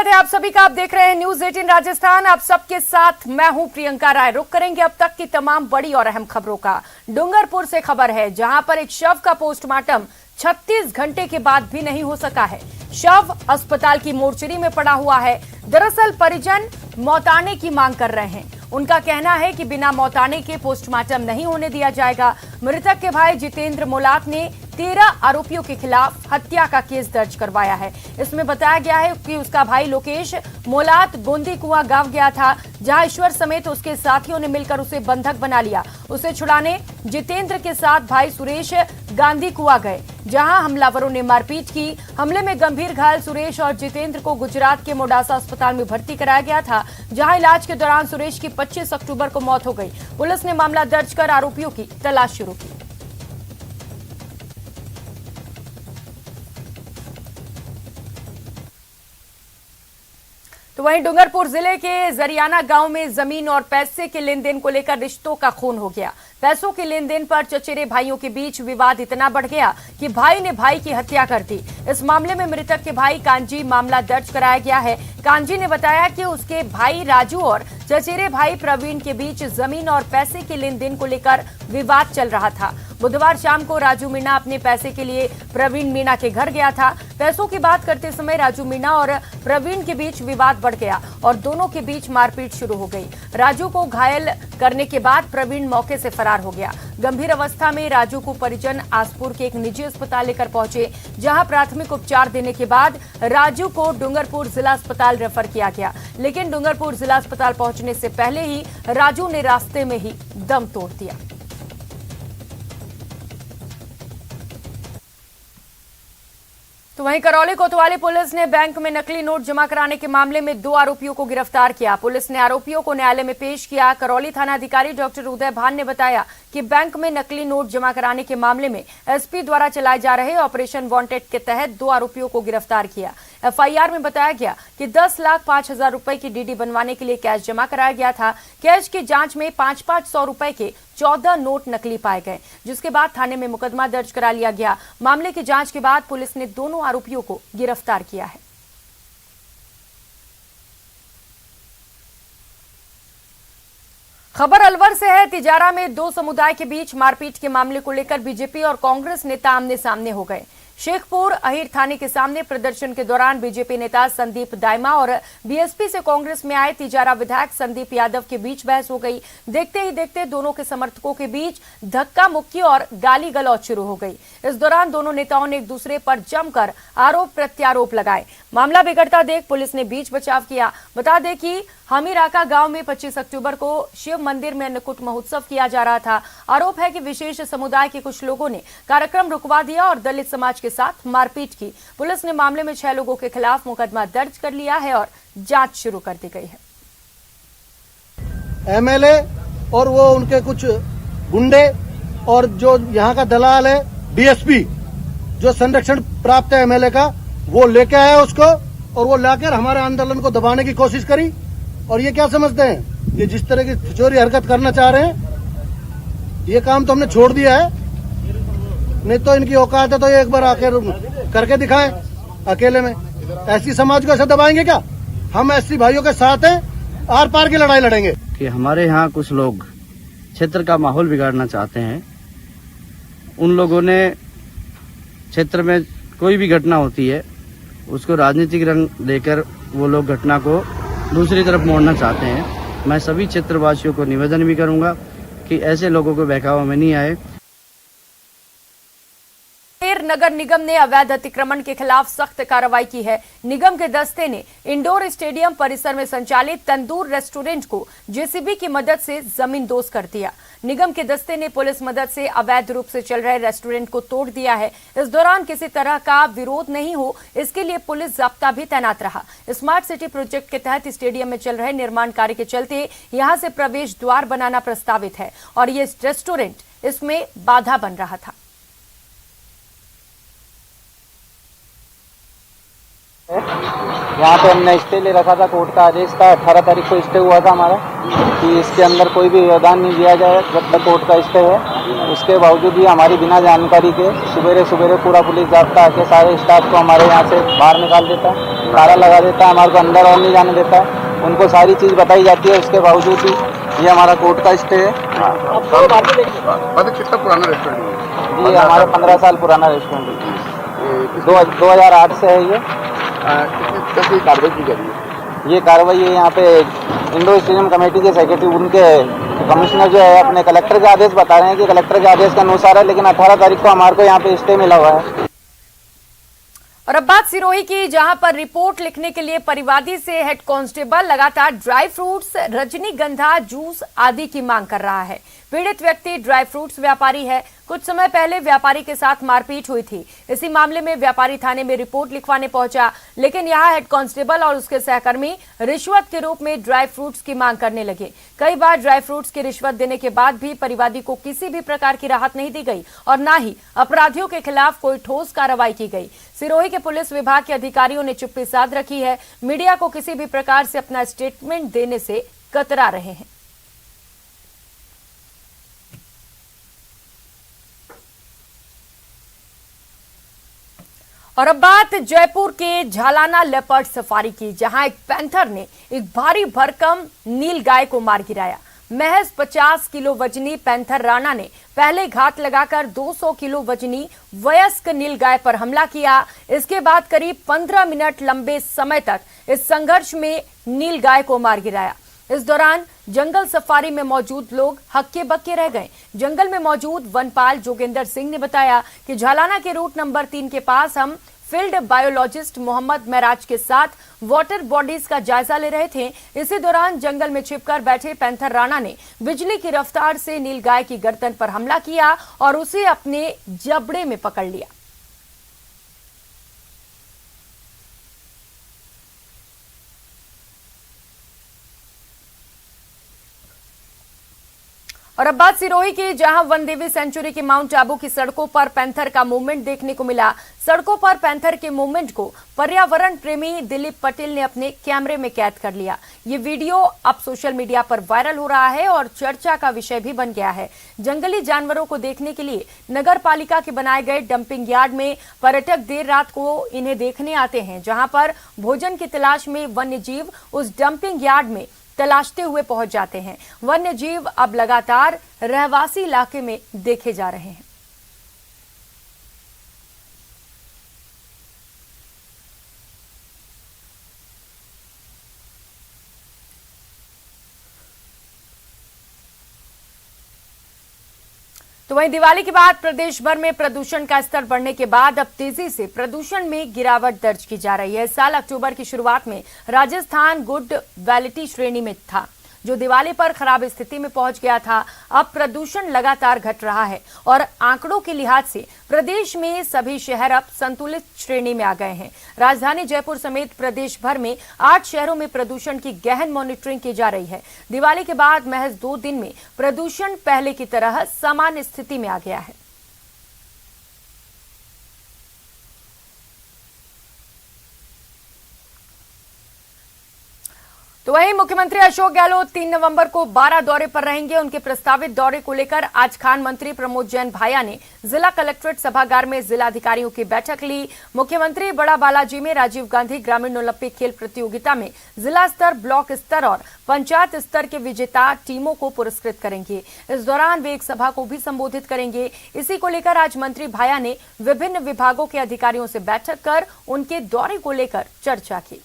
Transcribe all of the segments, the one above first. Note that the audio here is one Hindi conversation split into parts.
स्वागत है आप सभी का। आप देख रहे हैं न्यूज 18 राजस्थान। आप सबके साथ मैं हूं प्रियंका राय। रुक करेंगे अब तक की तमाम बड़ी और अहम खबरों का। डूंगरपुर से खबर है, जहां पर एक शव का पोस्टमार्टम 36 घंटे के बाद भी नहीं हो सका है। शव अस्पताल की मोर्चरी में पड़ा हुआ है। दरअसल परिजन मौताने की मांग कर रहे हैं। उनका कहना है कि बिना मौताने के पोस्टमार्टम नहीं होने दिया जाएगा। मृतक के भाई जितेंद्र मोलात ने 13 आरोपियों के खिलाफ हत्या का केस दर्ज करवाया है। इसमें बताया गया है कि उसका भाई लोकेश मोलात गोंदी कुआं गांव गया था, जहां ईश्वर समेत उसके साथियों ने मिलकर उसे बंधक बना लिया। उसे छुड़ाने जितेंद्र के साथ भाई सुरेश गांधी कुआं गए, जहां हमलावरों ने मारपीट की। हमले में गंभीर घायल सुरेश और जितेंद्र को गुजरात के मोडासा अस्पताल में भर्ती कराया गया था, जहां इलाज के दौरान सुरेश की 25 अक्टूबर को मौत हो गई। पुलिस ने मामला दर्ज कर आरोपियों की तलाश शुरू की। तो वहीं डूंगरपुर जिले के जरियाना गांव में जमीन और पैसे के लेन देन को लेकर रिश्तों का खून हो गया। पैसों के लेन देन पर चचेरे भाइयों के बीच विवाद इतना बढ़ गया कि भाई ने भाई की हत्या कर दी। इस मामले में मृतक के भाई कांजी मामला दर्ज कराया गया है। कांजी ने बताया कि उसके भाई राजू और चचेरे भाई प्रवीण के बीच जमीन और पैसे के लेन देन को लेकर विवाद चल रहा था। बुधवार शाम को राजू मीणा अपने पैसे के लिए प्रवीण मीणा के घर गया था। पैसों की बात करते समय राजू मीणा और प्रवीण के बीच विवाद बढ़ गया और दोनों के बीच मारपीट शुरू हो गई। राजू को घायल करने के बाद प्रवीण मौके से फरार हो गया। गंभीर अवस्था में राजू को परिजन आसपुर के एक निजी अस्पताल लेकर पहुंचे, जहां प्राथमिक उपचार देने के बाद राजू को डूंगरपुर जिला अस्पताल रेफर किया गया। लेकिन डूंगरपुर जिला अस्पताल पहुंचने से पहले ही राजू ने रास्ते में ही दम तोड़ दिया। तो वहीं करौली कोतवाली पुलिस ने बैंक में नकली नोट जमा कराने के मामले में 2 आरोपियों को गिरफ्तार किया। पुलिस ने आरोपियों को न्यायालय में पेश किया। करौली थाना अधिकारी डॉक्टर उदय भान ने बताया कि बैंक में नकली नोट जमा कराने के मामले में एसपी द्वारा चलाए जा रहे ऑपरेशन वांटेड के तहत 2 आरोपियों को गिरफ्तार किया। एफआईआर में बताया गया कि 10,05,000 रुपए की डीडी बनवाने के लिए कैश जमा कराया गया था। कैश की जांच में 500 रुपए के 14 नोट नकली पाए गए, जिसके बाद थाने में मुकदमा दर्ज करा लिया गया। मामले की जांच के बाद पुलिस ने दोनों आरोपियों को गिरफ्तार किया है। खबर अलवर से है। तिजारा में 2 समुदाय के बीच मारपीट के मामले को लेकर बीजेपी और कांग्रेस नेता आमने सामने हो गए। शेखपुर अहीर थाने के सामने प्रदर्शन के दौरान बीजेपी नेता संदीप दाइमा और बीएसपी से कांग्रेस में आए तिजारा विधायक संदीप यादव के बीच बहस हो गई। देखते ही देखते दोनों के समर्थकों के बीच धक्का मुक्की और गाली गलौज शुरू हो गई। इस दौरान दोनों नेताओं ने एक दूसरे पर जमकर आरोप प्रत्यारोप लगाए। मामला बिगड़ता देख पुलिस ने बीच बचाव किया। बता दें कि हमीराका गांव में 25 अक्टूबर को शिव मंदिर में अन्नकूट महोत्सव किया जा रहा था। आरोप है कि विशेष समुदाय के कुछ लोगों ने कार्यक्रम रुकवा दिया और दलित समाज के साथ मारपीट की। पुलिस ने मामले में 6 लोगों के खिलाफ मुकदमा दर्ज कर लिया है और जांच शुरू कर दी गई है। एमएलए और वो उनके कुछ गुंडे और जो यहाँ का दलाल है डीएसपी, जो संरक्षण प्राप्त है एमएलए का, वो लेके आया उसको और वो लाकर हमारे आंदोलन को दबाने की कोशिश करी। और ये क्या समझते हैं, ये जिस तरह की चोरी हरकत करना चाह रहे हैं, ये काम तो हमने छोड़ दिया है। नहीं तो इनकी औकात है तो ये एक बार आकर करके दिखाएं अकेले में। ऐसी समाज को ऐसे दबाएंगे क्या? हम ऐसी भाइयों के साथ हैं, आर पार की लड़ाई लड़ेंगे। कि हमारे यहाँ कुछ लोग क्षेत्र का माहौल बिगाड़ना चाहते हैं। उन लोगों ने क्षेत्र में कोई भी घटना होती है उसको राजनीतिक रंग देकर वो लोग घटना को दूसरी तरफ मोड़ना चाहते हैं। मैं सभी क्षेत्रवासियों को निवेदन भी करूंगा कि ऐसे लोगों को बहकावा में नहीं आए। नगर निगम ने अवैध अतिक्रमण के खिलाफ सख्त कार्रवाई की है। निगम के दस्ते ने इंडोर स्टेडियम परिसर में संचालित तंदूर रेस्टोरेंट को जेसीबी की मदद से जमींदोज कर दिया। निगम के दस्ते ने पुलिस मदद से अवैध रूप से चल रहे रेस्टोरेंट को तोड़ दिया है। इस दौरान किसी तरह का विरोध नहीं हो, इसके लिए पुलिस जाब्ता भी तैनात रहा। स्मार्ट सिटी प्रोजेक्ट के तहत स्टेडियम में चल रहे निर्माण कार्य के चलते यहां से प्रवेश द्वार बनाना प्रस्तावित है और ये रेस्टोरेंट इसमें बाधा बन रहा था। यहाँ पे हमने स्टे ले रखा था, कोर्ट का आदेश था। 18 तारीख को स्टे हुआ था हमारा कि इसके अंदर कोई भी व्यवधान नहीं दिया जाए जब तक कोर्ट का स्टे है। उसके बावजूद भी हमारी बिना जानकारी के सुबेरे सुबेरे पूरा पुलिस जाब्ता आके सारे स्टाफ को हमारे यहाँ से बाहर निकाल देता। ताला लगा देता है, हमारे को अंदर और नहीं जाने देता है। उनको सारी चीज़ बताई जाती है, उसके बावजूद भी ये हमारा कोर्ट का स्टे है। कितना पुराना रेस्टोरेंट है? जी हमारा 15 साल पुराना रेस्टोरेंट है, 2008 से है ये। कैसे कार्रवाई की जा रही है? ये कार्रवाई है यहाँ पे इंडो स्टेडियम कमेटी के सेक्रेटरी, उनके कमिश्नर जो है अपने कलेक्टर के आदेश बता रहे हैं कि कलेक्टर के आदेश के अनुसार है, लेकिन 18 तारीख को हमारे को यहाँ पे स्टे मिला हुआ है। और अब बात सिरोही की, जहां पर रिपोर्ट लिखने के लिए परिवादी से हेड कांस्टेबल लगातार ड्राई फ्रूट्स, रजनीगंधा जूस आदि की मांग कर रहा है। पीड़ित व्यक्ति ड्राई फ्रूट्स व्यापारी है। कुछ समय पहले व्यापारी के साथ मारपीट हुई थी। इसी मामले में व्यापारी थाने में रिपोर्ट लिखवाने पहुंचा, लेकिन यहां हेड कांस्टेबल और उसके सहकर्मी रिश्वत के रूप में ड्राई फ्रूट्स की मांग करने लगे। कई बार ड्राई फ्रूट्स की रिश्वत देने के बाद भी परिवादी को किसी भी प्रकार की राहत नहीं दी गई और न ही अपराधियों के खिलाफ कोई ठोस कार्रवाई की गई। सिरोही के पुलिस विभाग के अधिकारियों ने चुप्पी साध रखी है। मीडिया को किसी भी प्रकार से अपना स्टेटमेंट देने से कतरा रहे हैं। और अब बात जयपुर के झालाना लेपर्ड सफारी की, जहां एक पैंथर ने एक भारी भरकम नील गाय को मार गिराया। महज 50 किलो वजनी पैंथर राणा ने पहले घात लगाकर 200 किलो वजनी वयस्क नील गाय पर हमला किया। इसके बाद करीब 15 मिनट लंबे समय तक इस संघर्ष में नील गाय को मार गिराया। इस दौरान जंगल सफारी में मौजूद लोग हक्के बक्के रह गए। जंगल में मौजूद वनपाल जोगेंद्र सिंह ने बताया कि झालाना के रूट नंबर 3 के पास हम फील्ड बायोलॉजिस्ट मोहम्मद महराज के साथ वाटर बॉडीज का जायजा ले रहे थे। इसी दौरान जंगल में छिपकर बैठे पैंथर राणा ने बिजली की रफ्तार से नील गाय की गर्दन पर हमला किया और उसे अपने जबड़े में पकड़ लिया। और अब बात सिरोही की, जहां वनदेवी सेंचुरी की माउंट आबू की सड़कों पर पैंथर का मूवमेंट देखने को मिला। सड़कों पर पैंथर के मूवमेंट को पर्यावरण प्रेमी दिलीप पटेल ने अपने कैमरे में कैद कर लिया। ये वीडियो अब सोशल मीडिया पर वायरल हो रहा है और चर्चा का विषय भी बन गया है। जंगली जानवरों को देखने के लिए नगर पालिका के बनाए गए डंपिंग यार्ड में पर्यटक देर रात को इन्हें देखने आते हैं, जहां पर भोजन की तलाश में वन्य जीव उस डंपिंग यार्ड में तलाशते हुए पहुंच जाते हैं। वन्य जीव अब लगातार रहवासी इलाके में देखे जा रहे हैं। तो वहीं दिवाली के बाद प्रदेश भर में प्रदूषण का स्तर बढ़ने के बाद अब तेजी से प्रदूषण में गिरावट दर्ज की जा रही है। इस साल अक्टूबर की शुरुआत में राजस्थान गुड क्वालिटी श्रेणी में था, जो दिवाली पर खराब स्थिति में पहुंच गया था। अब प्रदूषण लगातार घट रहा है और आंकड़ों के लिहाज से प्रदेश में सभी शहर अब संतुलित श्रेणी में आ गए हैं। राजधानी जयपुर समेत प्रदेश भर में 8 शहरों में प्रदूषण की गहन मॉनिटरिंग की जा रही है। दिवाली के बाद महज 2 दिन में प्रदूषण पहले की तरह सामान्य स्थिति में आ गया है। तो वहीं मुख्यमंत्री अशोक गहलोत 3 नवंबर को 12 दौरे पर रहेंगे। उनके प्रस्तावित दौरे को लेकर आज खान मंत्री प्रमोद जैन भाया ने जिला कलेक्ट्रेट सभागार में जिलाधिकारियों की बैठक ली। मुख्यमंत्री बड़ा बालाजी में राजीव गांधी ग्रामीण ओलंपिक खेल प्रतियोगिता में जिला स्तर, ब्लॉक स्तर और पंचायत स्तर के विजेता टीमों को पुरस्कृत करेंगे। इस दौरान वे एक सभा को भी संबोधित करेंगे। इसी को लेकर आज मंत्री भाया ने विभिन्न विभागों के अधिकारियों से बैठक कर उनके दौरे को लेकर चर्चा की।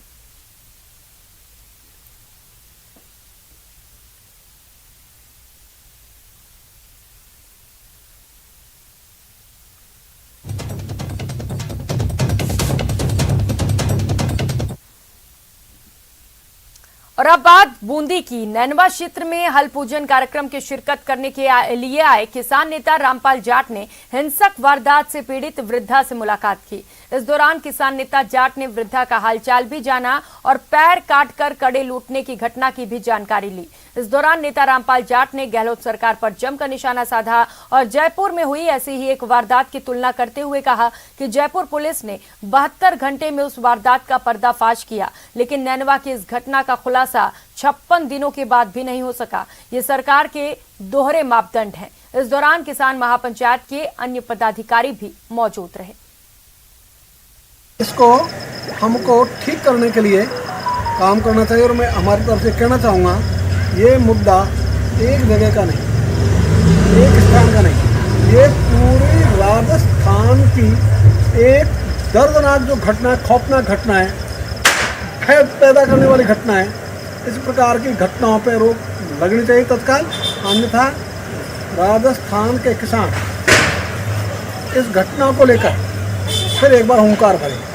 और अब बात बूंदी की। नैनवा क्षेत्र में हल पूजन कार्यक्रम के शिरकत करने के लिए आए किसान नेता रामपाल जाट ने हिंसक वारदात से पीड़ित वृद्धा से मुलाकात की। इस दौरान किसान नेता जाट ने वृद्धा का हालचाल भी जाना और पैर काटकर कड़े लूटने की घटना की भी जानकारी ली। इस दौरान नेता रामपाल जाट ने गहलोत सरकार पर जमकर निशाना साधा और जयपुर में हुई ऐसी ही एक वारदात की तुलना करते हुए कहा कि जयपुर पुलिस ने 72 घंटे में उस वारदात का पर्दाफाश किया, लेकिन नैनवा की इस घटना का खुलासा 56 दिनों के बाद भी नहीं हो सका। ये सरकार के दोहरे मापदंड हैं। इस दौरान किसान महापंचायत के अन्य पदाधिकारी भी मौजूद रहे। इसको हमको ठीक करने के लिए काम करना चाहिए। और मैं हमारी तरफ से कहना चाहूँगा, ये मुद्दा एक जगह का नहीं, एक स्थान का नहीं, ये पूरे राजस्थान की एक दर्दनाक जो घटना है, खौफनाक घटना है, भय पैदा करने वाली घटना है। इस प्रकार की घटनाओं पर रोक लगनी चाहिए तत्काल, अन्यथा राजस्थान के किसान इस घटना को लेकर फिर एक बार हुंकार भरेंगे।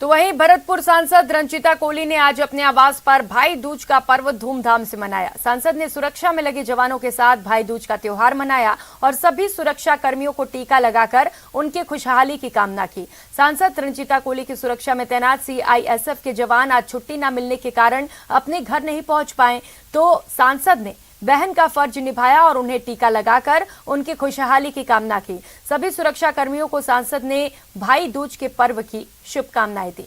तो वहीं भरतपुर सांसद रंजीता कोली ने आज अपने आवास पर भाई दूज का पर्व धूमधाम से मनाया। सांसद ने सुरक्षा में लगे जवानों के साथ भाई दूज का त्योहार मनाया और सभी सुरक्षा कर्मियों को टीका लगाकर उनकी खुशहाली की कामना की। सांसद रंजीता कोली की सुरक्षा में तैनात सीआईएसएफ के जवान आज छुट्टी न मिलने के कारण अपने घर नहीं पहुंच पाए, तो सांसद ने बहन का फर्ज निभाया और उन्हें टीका लगाकर उनकी खुशहाली की कामना की। सभी सुरक्षा कर्मियों को सांसद ने भाई दूज के पर्व की शुभकामनाएं दी।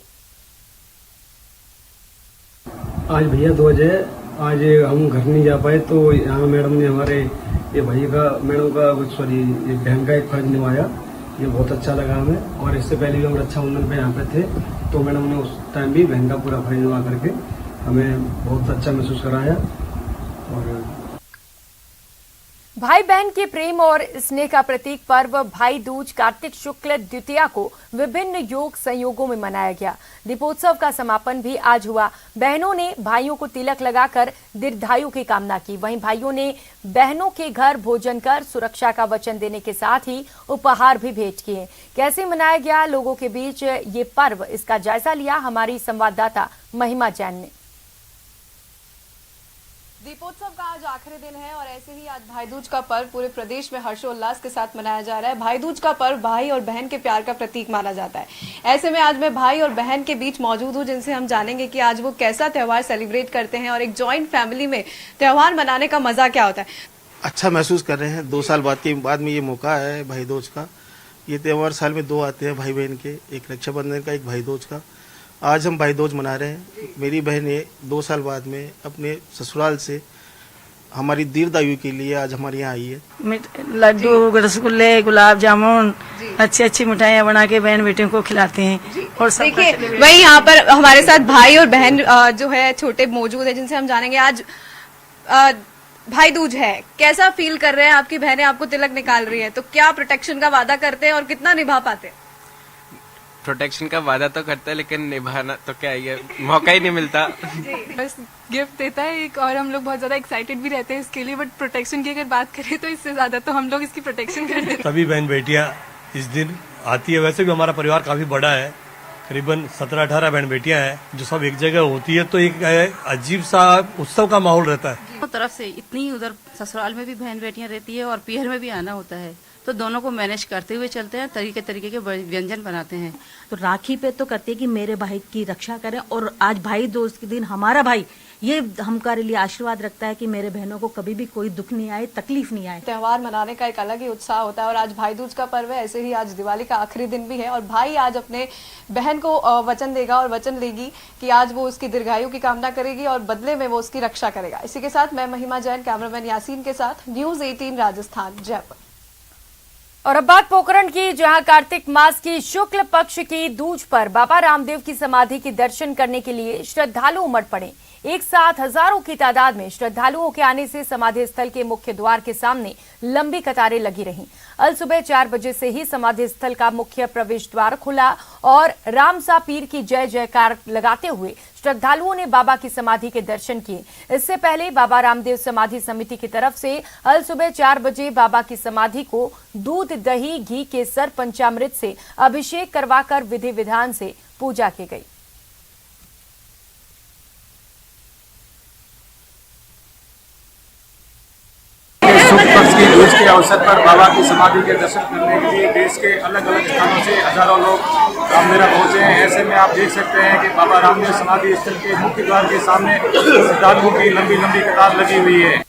आज भैया दूज है, आज हम घर नहीं जा पाए तो यहाँ मैडम ने हमारे ये भाई का मैडम का सॉरी ये बहन का एक फर्ज निभाया, ये बहुत अच्छा लगा हमें। और इससे पहले भी हम रक्षाबंधन पे यहाँ पे थे तो मैडम ने उस टाइम भी बहन का पूरा फर्ज निभा करके हमें बहुत अच्छा महसूस कराया। और भाई बहन के प्रेम और स्नेह का प्रतीक पर्व भाई दूज कार्तिक शुक्ल द्वितीया को विभिन्न योग संयोगों में मनाया गया। दीपोत्सव का समापन भी आज हुआ। बहनों ने भाइयों को तिलक लगाकर दीर्घायु की कामना की। वहीं भाइयों ने बहनों के घर भोजन कर सुरक्षा का वचन देने के साथ ही उपहार भी भेंट किए। कैसे मनाया गया लोगों के बीच ये पर्व, इसका जायजा लिया हमारी संवाददाता महिमा जैन ने। दीपोत्सव का आज आखिरी दिन है और ऐसे ही आज भाई दूज का पर्व पूरे प्रदेश में हर्षोल्लास के साथ मनाया जा रहा है। भाई दूज का पर्व भाई और बहन के प्यार का प्रतीक माना जाता है। ऐसे में आज मैं भाई और बहन के बीच मौजूद हूं, जिनसे हम जानेंगे कि आज वो कैसा त्योहार सेलिब्रेट करते हैं और एक जॉइंट फैमिली में त्योहार मनाने का मजा क्या होता है। अच्छा महसूस कर रहे हैं। 2 साल बाद में ये मौका है भाई दूज का। ये त्योहार साल में 2 आते हैं भाई बहन के, एक रक्षाबंधन का, एक भाई दूज का। आज हम भाई दूज मना रहे हैं। मेरी बहन ये 2 साल बाद में अपने ससुराल से हमारी दीर्घायु के लिए आज हमारे यहाँ आई है। लड्डू, रसगुल्ले, गुलाब जामुन, अच्छी अच्छी मिठाइयाँ बना के बहन बेटियों को खिलाते हैं। और देखिए वही यहाँ पर हमारे साथ भाई और बहन जो है छोटे मौजूद है, जिनसे हम जानेंगे आज भाई दूज है, कैसा फील कर रहे हैं। आपकी बहनें आपको तिलक निकाल रही है, तो क्या प्रोटेक्शन का वादा करते हैं और कितना निभा पाते हैं। प्रोटेक्शन का वादा तो करता है लेकिन निभाना तो क्या है, मौका ही नहीं मिलता। बस गिफ्ट देता है एक, और हम लोग बहुत ज्यादा एक्साइटेड भी रहते हैं इसके लिए। बट प्रोटेक्शन की अगर बात करें तो इससे ज्यादा तो हम लोग इसकी प्रोटेक्शन करते हैं। सभी बहन बेटियां इस दिन आती है। वैसे भी हमारा परिवार काफी बड़ा है, करीबन 17-18 बहन बेटियां हैं जो सब एक जगह होती है, तो एक अजीब सा उत्सव का माहौल रहता है। तरफ से इतनी उधर ससुराल में भी बहन बेटियां रहती है और पीहर में भी आना होता है, तो दोनों को मैनेज करते हुए चलते हैं, तरीके के व्यंजन बनाते हैं। तो राखी पे तो करते हैं कि मेरे भाई की रक्षा करें, और आज भाई दूज के दिन हमारा भाई ये हमारे लिए आशीर्वाद रखता है कि मेरे बहनों को कभी भी कोई दुख नहीं आए, तकलीफ नहीं आए। त्योहार मनाने का एक अलग ही उत्साह होता है और आज भाई दूज का पर्व है। ऐसे ही आज दिवाली का आखिरी दिन भी है और भाई आज अपने बहन को वचन देगा और वचन लेगी कि आज वो उसकी दीर्घायु की कामना करेगी और बदले में वो उसकी रक्षा करेगा। इसी के साथ मैं महिमा जैन, कैमरामैन यासीन के साथ, न्यूज़ 18 राजस्थान, जयपुर। और अब बात पोखरण की, जहां कार्तिक मास की शुक्ल पक्ष की दूज पर बाबा रामदेव की समाधि के दर्शन करने के लिए श्रद्धालु उमड़ पड़े। एक साथ हजारों की तादाद में श्रद्धालुओं के आने से समाधि स्थल के मुख्य द्वार के सामने लंबी कतारें लगी रहीं। अल सुबह 4 बजे से ही समाधि स्थल का मुख्य प्रवेश द्वार खुला और रामसा पीर की जय जयकार लगाते हुए श्रद्धालुओं ने बाबा की समाधि के दर्शन किए। इससे पहले बाबा रामदेव समाधि समिति की तरफ से अल सुबह 4 बजे बाबा की समाधि को दूध, दही, घी, केसर, पंचामृत से अभिषेक करवाकर विधि विधान से पूजा की गई। शुक्ल पक्ष की दूज के अवसर पर बाबा की समाधि के दर्शन करने के लिए देश के अलग अलग स्थानों से हजारों लोग रामदेवरा पहुंचे हैं। ऐसे में आप देख सकते हैं कि बाबा रामदेव समाधि स्थल के मुख्य द्वार के सामने श्रद्धालुओं की लंबी लंबी कतार लगी हुई है।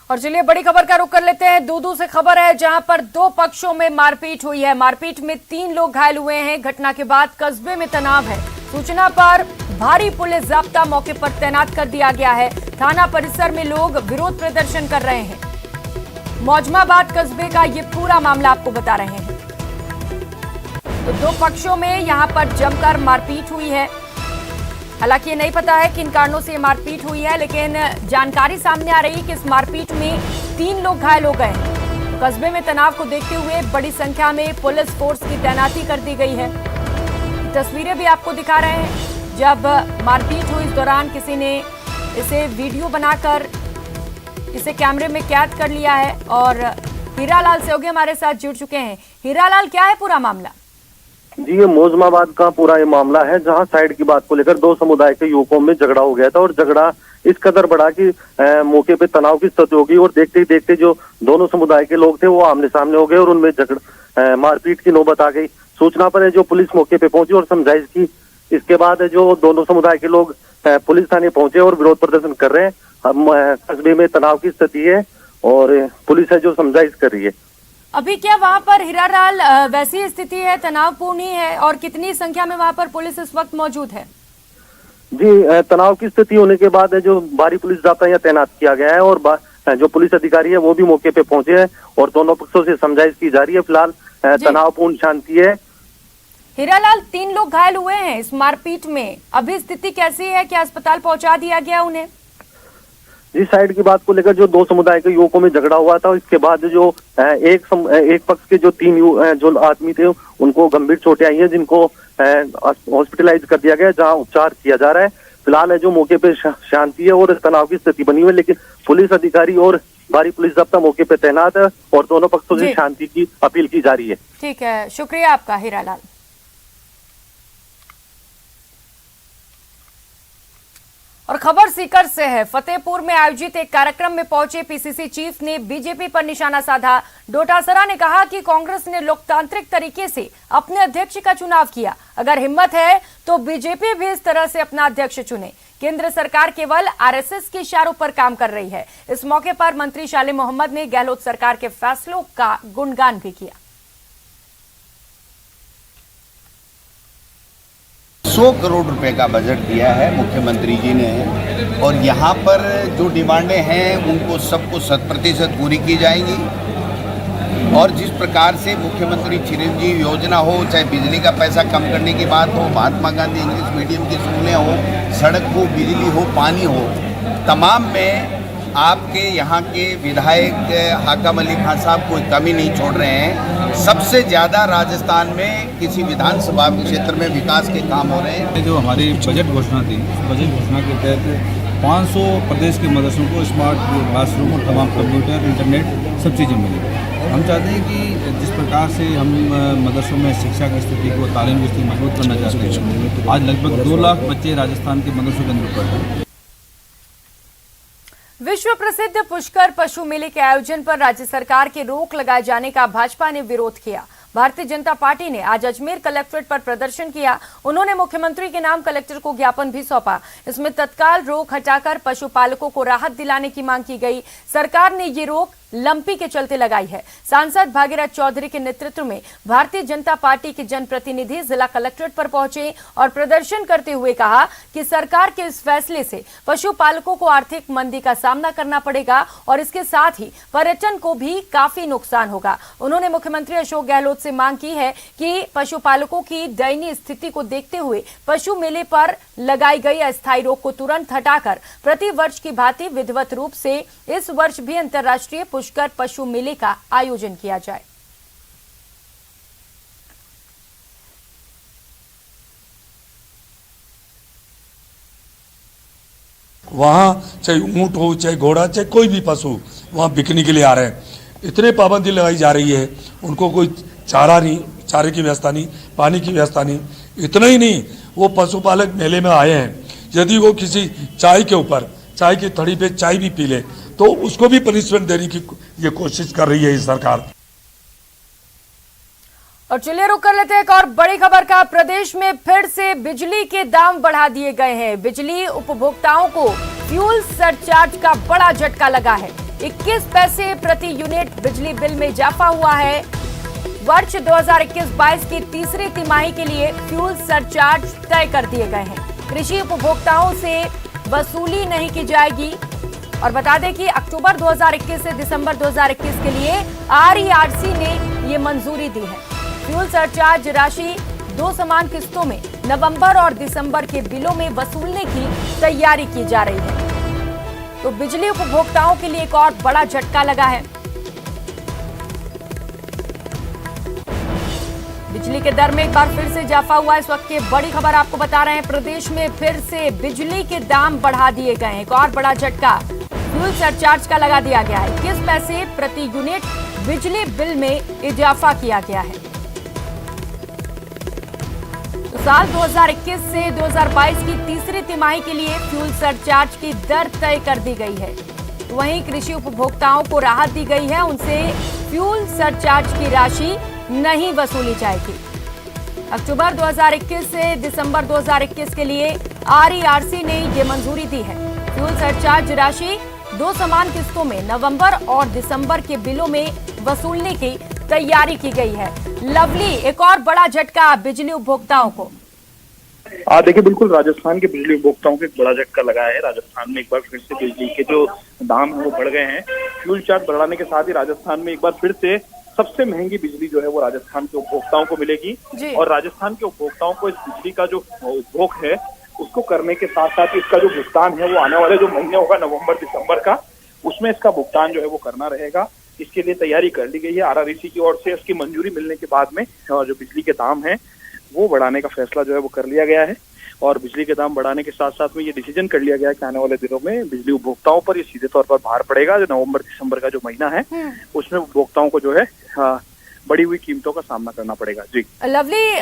और चलिए बड़ी खबर का रुख कर लेते हैं। दूदू से खबर है, जहां पर 2 पक्षों में मारपीट हुई है। मारपीट में 3 लोग घायल हुए हैं। घटना के बाद कस्बे में तनाव है। सूचना पर भारी पुलिस जाब्ता मौके पर तैनात कर दिया गया है। थाना परिसर में लोग विरोध प्रदर्शन कर रहे हैं। मौजमाबाद कस्बे का ये पूरा मामला आपको बता रहे हैं। तो दो पक्षों में यहां पर जमकर मारपीट हुई है। हालांकि ये नहीं पता है किन कारणों से मारपीट हुई है, लेकिन जानकारी सामने आ रही है कि इस मारपीट में 3 लोग घायल हो गए हैं। कस्बे में तनाव को देखते हुए बड़ी संख्या में पुलिस फोर्स की तैनाती कर दी गई है। तस्वीरें भी आपको दिखा रहे हैं। जब मारपीट हुई, इस दौरान किसी ने इसे वीडियो बनाकर इसे कैमरे में कैद कर लिया है। और हीरालाल सहयोगी हमारे साथ जुड़ चुके हैं। हीरालाल, क्या है पूरा मामला? जी, ये मौजमाबाद का पूरा ये मामला है, जहां साइड की बात को लेकर 2 समुदाय के युवकों में झगड़ा हो गया था और झगड़ा इस कदर बढ़ा कि मौके पे तनाव की स्थिति होगी और देखते ही देखते जो दोनों समुदाय के लोग थे वो आमने सामने हो गए और उनमें मारपीट की नौबत आ गई। सूचना पर है जो पुलिस मौके पे पहुंची और समझाइश की। इसके बाद जो दोनों समुदाय के लोग पुलिस थाने पहुंचे और विरोध प्रदर्शन कर रहे हैं। कस्बे में तनाव की स्थिति है और पुलिस है जो समझाइश कर रही है। अभी क्या वहां पर हीरालाल वैसी स्थिति है, तनावपूर्ण ही है, और कितनी संख्या में वहां पर पुलिस इस वक्त मौजूद है? जी, तनाव की स्थिति होने के बाद जो भारी पुलिस जाब्ता यहाँ तैनात किया गया है और जो पुलिस अधिकारी है वो भी मौके पे पहुंचे हैं और दोनों पक्षों से समझाइश की जा रही है। फिलहाल तनावपूर्ण शांति है। हीरालाल, 3 लोग घायल हुए हैं इस मारपीट में, अभी स्थिति कैसी है? क्या अस्पताल पहुंचा दिया गया उन्हें? इस साइड की बात को लेकर जो 2 समुदाय के युवकों में झगड़ा हुआ था, इसके बाद जो एक पक्ष के जो 3 जो आदमी थे उनको गंभीर चोटें आई हैं, जिनको हॉस्पिटलाइज कर दिया गया, जहां उपचार किया जा रहा है। फिलहाल जो मौके पे शांति है और तनाव की स्थिति बनी हुई है, लेकिन पुलिस अधिकारी और भारी पुलिस जब्ता मौके पे तैनात है और दोनों पक्षों से शांति की अपील की जा रही है। ठीक है, शुक्रिया आपका हीरालाल। और खबर सीकर से है। फतेहपुर में आयोजित एक कार्यक्रम में पहुंचे पीसीसी चीफ ने बीजेपी पर निशाना साधा। डोटासरा ने कहा कि कांग्रेस ने लोकतांत्रिक तरीके से अपने अध्यक्ष का चुनाव किया, अगर हिम्मत है तो बीजेपी भी इस तरह से अपना अध्यक्ष चुने। केंद्र सरकार केवल आरएसएस के इशारों पर काम कर रही है। इस मौके पर मंत्री शाले मोहम्मद ने गहलोत सरकार के फैसलों का गुणगान भी किया। 100 करोड़ रुपए का बजट दिया है मुख्यमंत्री जी ने और यहाँ पर जो डिमांडें हैं उनको सबको 100% पूरी की जाएंगी। और जिस प्रकार से मुख्यमंत्री चिरंजीवी योजना हो, चाहे बिजली का पैसा कम करने की बात हो, महात्मा गांधी इंग्लिश मीडियम की स्कूलें हो, सड़क हो, बिजली हो, पानी हो, तमाम में आपके यहाँ के विधायक हाकम अली खान साहब कोई कमी नहीं छोड़ रहे हैं। सबसे ज़्यादा राजस्थान में किसी विधानसभा क्षेत्र में विकास के काम हो रहे हैं। जो हमारी बजट घोषणा थी, बजट घोषणा के तहत 500 प्रदेश के मदरसों को स्मार्ट क्लासरूम और तमाम कंप्यूटर, इंटरनेट सब चीज़ें मिली। हम चाहते हैं कि जिस प्रकार से हम मदरसों में शिक्षा की स्थिति को, तालीम की स्थिति मजबूत करना चाहते हैं, आज लगभग 2 लाख बच्चे राजस्थान के मदरसों के अंदर पढ़ रहे हैं। विश्व प्रसिद्ध पुष्कर पशु मेले के आयोजन पर राज्य सरकार के रोक लगाए जाने का भाजपा ने विरोध किया। भारतीय जनता पार्टी ने आज अजमेर कलेक्ट्रेट पर प्रदर्शन किया। उन्होंने मुख्यमंत्री के नाम कलेक्टर को ज्ञापन भी सौंपा। इसमें तत्काल रोक हटाकर पशुपालकों को राहत दिलाने की मांग की गई। सरकार ने ये रोक लंपी के चलते लगाई है। सांसद भागीरथ चौधरी के नेतृत्व में भारतीय जनता पार्टी के जनप्रतिनिधि जिला कलेक्ट्रेट पर पहुंचे और प्रदर्शन करते हुए कहा कि सरकार के इस फैसले से पशुपालकों को आर्थिक मंदी का सामना करना पड़ेगा और इसके साथ ही पर्यटन को भी काफी नुकसान होगा। उन्होंने मुख्यमंत्री अशोक गहलोत से मांग की है कि पशुपालकों की दयनीय स्थिति को देखते हुए पशु मेले पर लगाई गई अस्थायी रोक को तुरंत हटाकर प्रति वर्ष की भांति विधिवत रूप से इस वर्ष भी अंतर्राष्ट्रीय पुष्कर पशु मेले का आयोजन किया जाए। वहां चाहे ऊंट हो, चाहे घोड़ा, चाहे कोई भी पशु वहां बिकने के लिए आ रहे हैं। इतने पाबंदी लगाई जा रही है, उनको कोई चारा नहीं, चारे की व्यवस्था नहीं, पानी की व्यवस्था नहीं। इतना ही नहीं, वो पशुपालक मेले में आए हैं, यदि वो किसी चाय के ऊपर, चाय की थड़ी पे चाय भी पी ले तो उसको भी पनिशमेंट देने की ये कोशिश कर रही है इस सरकार। और चलिए रुक कर लेते हैं एक और बड़ी खबर का। प्रदेश में फिर से बिजली के दाम बढ़ा दिए गए हैं। बिजली उपभोक्ताओं को फ्यूल सरचार्ज का बड़ा झटका लगा है। 21 पैसे प्रति यूनिट बिजली बिल में इजाफा हुआ है। वर्ष 2021-22 की तीसरी तिमाही के लिए फ्यूल सरचार्ज तय कर दिए गए हैं। कृषि उपभोक्ताओं से वसूली नहीं की जाएगी। और बता दें कि अक्टूबर 2021 से दिसंबर 2021 के लिए RERC ने ये मंजूरी दी है। फ्यूल सरचार्ज राशि 2 समान किस्तों में नवंबर और दिसंबर के बिलों में वसूलने की तैयारी की जा रही है। तो बिजली उपभोक्ताओं के लिए एक और बड़ा झटका लगा है। बिजली के दर में एक बार फिर से इजाफा हुआ। इस वक्त की बड़ी खबर आपको बता रहे हैं, प्रदेश में फिर से बिजली के दाम बढ़ा दिए गए हैं। एक और बड़ा झटका फ्यूल सरचार्ज का लगा दिया गया है। 21 पैसे प्रति यूनिट बिजली बिल में इजाफा किया गया है। तो साल 2021 से 2022 की तीसरी तिमाही के लिए फ्यूल सरचार्ज की दर तय कर दी गई है। तो वहीं कृषि उपभोक्ताओं को राहत दी गई है, उनसे फ्यूल सरचार्ज की राशि नहीं वसूली जाएगी। अक्टूबर 2021 से दिसंबर 2021 के लिए RERC ने ये मंजूरी दी है। फ्यूल सरचार्ज राशि 2 समान किस्तों में नवंबर और दिसंबर के बिलों में वसूलने की तैयारी की गई है। लवली, एक और बड़ा झटका बिजली उपभोक्ताओं को। देखिए, बिल्कुल राजस्थान के बिजली उपभोक्ताओं को एक बड़ा झटका लगा है। राजस्थान में एक बार फिर से बिजली के जो दाम है वो बढ़ गए हैं। फ्यूल चार्ज बढ़ाने के साथ ही राजस्थान में एक बार फिर से सबसे महंगी बिजली जो है वो राजस्थान के उपभोक्ताओं को मिलेगी। और राजस्थान के उपभोक्ताओं को इस बिजली का जो उपभोग है उसको करने के साथ साथ इसका जो भुगतान है वो आने वाले जो महीने होगा नवंबर दिसंबर का, उसमें इसका भुगतान जो है वो करना रहेगा। इसके लिए तैयारी कर ली गई है। RERC की ओर से इसकी मंजूरी मिलने के बाद में जो बिजली के दाम है वो बढ़ाने का फैसला जो है वो कर लिया गया है। और बिजली के दाम बढ़ाने के साथ साथ में ये डिसीजन कर लिया गया है कि आने वाले दिनों में बिजली उपभोक्ताओं पर ये सीधे तौर पर भार पड़ेगा। जो नवंबर दिसंबर का जो महीना है उसमें उपभोक्ताओं को जो है बढ़ी हुई कीमतों का सामना करना पड़ेगा। जी लवली,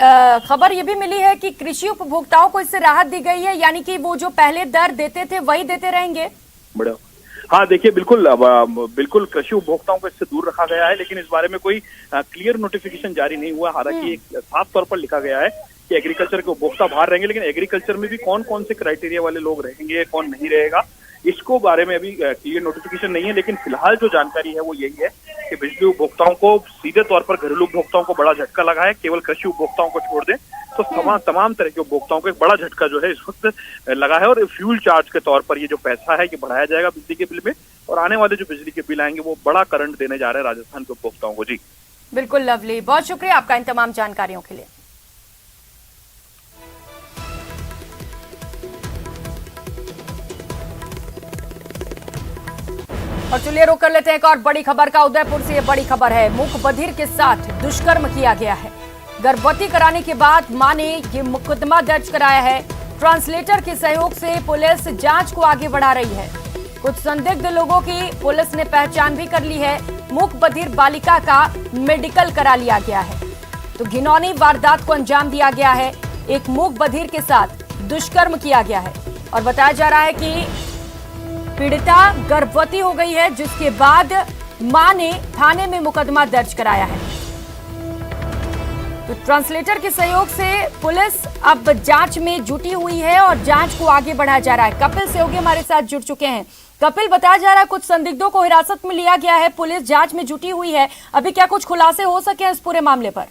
खबर ये भी मिली है कि कृषि उपभोक्ताओं को इससे राहत दी गई है, यानी कि वो जो पहले दर देते थे वही देते रहेंगे। बड़ा हाँ, देखिए बिल्कुल कृषि उपभोक्ताओं को इससे दूर रखा गया है, लेकिन इस बारे में कोई क्लियर नोटिफिकेशन जारी नहीं हुआ। हालांकि एक साफ तौर पर लिखा गया है कि एग्रीकल्चर के उपभोक्ता बाहर रहेंगे, लेकिन एग्रीकल्चर में भी कौन कौन से क्राइटेरिया वाले लोग रहेंगे, कौन नहीं रहेगा, इसको बारे में अभी क्लियर नोटिफिकेशन नहीं है। लेकिन फिलहाल जो जानकारी है वो यही है कि बिजली उपभोक्ताओं को सीधे तौर पर घरेलू उपभोक्ताओं को बड़ा झटका लगा है। केवल कृषि उपभोक्ताओं को छोड़ दें तो तमाम तरह के उपभोक्ताओं को एक बड़ा झटका जो है इस वक्त लगा है। और फ्यूल चार्ज के तौर पर ये जो पैसा है ये बढ़ाया जाएगा बिजली के बिल में, और आने वाले जो बिजली के बिल आएंगे वो बड़ा करंट देने जा रहे हैं राजस्थान के उपभोक्ताओं को। जी बिल्कुल लवली, बहुत शुक्रिया आपका इन तमाम जानकारियों के लिए। और चलिए रुक कर लेते हैं एक और बड़ी खबर का। उदयपुर से ये बड़ी खबर है, मूक बधिर के साथ दुष्कर्म किया गया है। गर्भवती कराने के बाद मां ने ये मुकदमा दर्ज कराया है। ट्रांसलेटर के सहयोग से पुलिस जांच को आगे बढ़ा रही है। कुछ संदिग्ध लोगों की पुलिस ने पहचान भी कर ली है। मूक बधिर बालिका का मेडिकल करा लिया गया है। तो घिनौनी वारदात को अंजाम दिया गया है। एक मूक बधिर के साथ दुष्कर्म किया गया है और बताया जा रहा है कि पीड़िता गर्भवती हो गई है, जिसके बाद मां ने थाने में मुकदमा दर्ज कराया है। तो ट्रांसलेटर के सहयोग से पुलिस अब जांच में जुटी हुई है और जांच को आगे बढ़ाया जा रहा है। कपिल सहयोगी हमारे साथ जुड़ चुके हैं। कपिल, बताया जा रहा है कुछ संदिग्धों को हिरासत में लिया गया है, पुलिस जांच में जुटी हुई है। अभी क्या कुछ खुलासे हो सके इस पूरे मामले पर?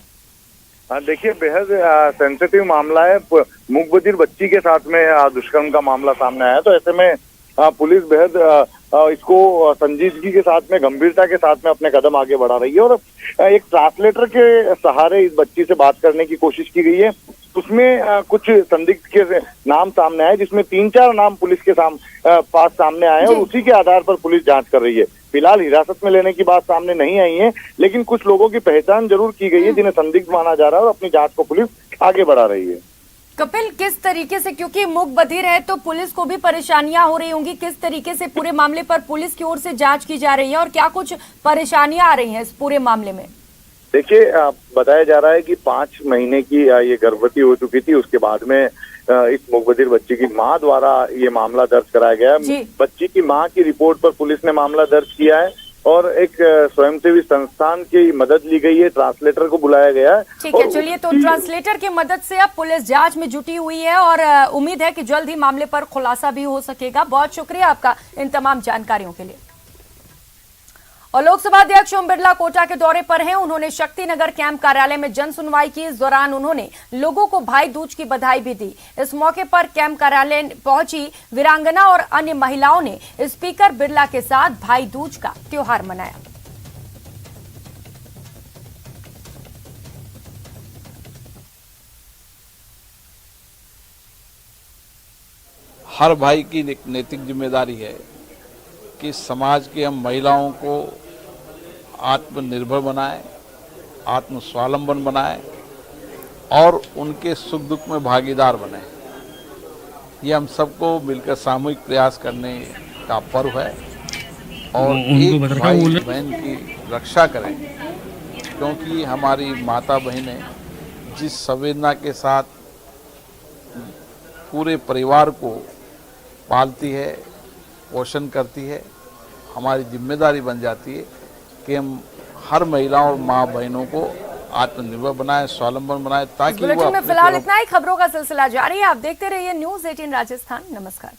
देखिए, बेहद सेंसिटिव मामला है। मूक बधिर बच्ची के साथ में दुष्कर्म का मामला सामने आया, तो ऐसे में पुलिस बेहद इसको संजीदगी के साथ में, गंभीरता के साथ में अपने कदम आगे बढ़ा रही है। और एक ट्रांसलेटर के सहारे इस बच्ची से बात करने की कोशिश की गई है। उसमें कुछ संदिग्ध के नाम सामने आए, जिसमें 3-4 नाम पुलिस के पास सामने आए और उसी के आधार पर पुलिस जांच कर रही है। फिलहाल हिरासत में लेने की बात सामने नहीं आई है, लेकिन कुछ लोगों की पहचान जरूर की गई है जिन्हें संदिग्ध माना जा रहा है और अपनी जांच को पुलिस आगे बढ़ा रही है। कपिल, किस तरीके से, क्योंकि मूक बधिर है तो पुलिस को भी परेशानियां हो रही होंगी, किस तरीके से पूरे मामले पर पुलिस की ओर से जांच की जा रही है और क्या कुछ परेशानियां आ रही हैं इस पूरे मामले में? देखिए, बताया जा रहा है कि 5 महीने की ये गर्भवती हो चुकी थी। उसके बाद में इस मूक बधिर बच्ची की मां द्वारा ये मामला दर्ज कराया गया है। बच्ची की मां की रिपोर्ट पर पुलिस ने मामला दर्ज किया है और एक स्वयंसेवी संस्थान की मदद ली गई है। ट्रांसलेटर को बुलाया गया है। ठीक है, चलिए, तो ट्रांसलेटर की मदद से अब पुलिस जांच में जुटी हुई है और उम्मीद है कि जल्द ही मामले पर खुलासा भी हो सकेगा। बहुत शुक्रिया आपका इन तमाम जानकारियों के लिए। और लोकसभा अध्यक्ष ओम बिरला कोटा के दौरे पर हैं। उन्होंने शक्तिनगर कैंप कार्यालय में जन सुनवाई की। इस दौरान उन्होंने लोगों को भाई दूज की बधाई भी दी। इस मौके पर कैंप कार्यालय पहुंची वीरांगना और अन्य महिलाओं ने स्पीकर बिरला के साथ भाई दूज का त्योहार मनाया। हर भाई की एक नैतिक जिम्मेदारी है कि समाज की हम महिलाओं को आत्मनिर्भर बनाएं, आत्मस्वावलंबन बनाएं और उनके सुख दुख में भागीदार बने। ये हम सबको मिलकर सामूहिक प्रयास करने का पर्व है और एक भाई बहन की रक्षा करें, क्योंकि हमारी माता बहनें जिस संवेदना के साथ पूरे परिवार को पालती है, पोषण करती है, हमारी जिम्मेदारी बन जाती है कि हम हर महिलाओं और माँ बहनों को आत्मनिर्भर बनाए, स्वावलंबन बनाए, ताकि वो बुलेटिन में फिलहाल इतना ही। खबरों का सिलसिला जारी है, आप देखते रहिए न्यूज़ 18 राजस्थान। नमस्कार।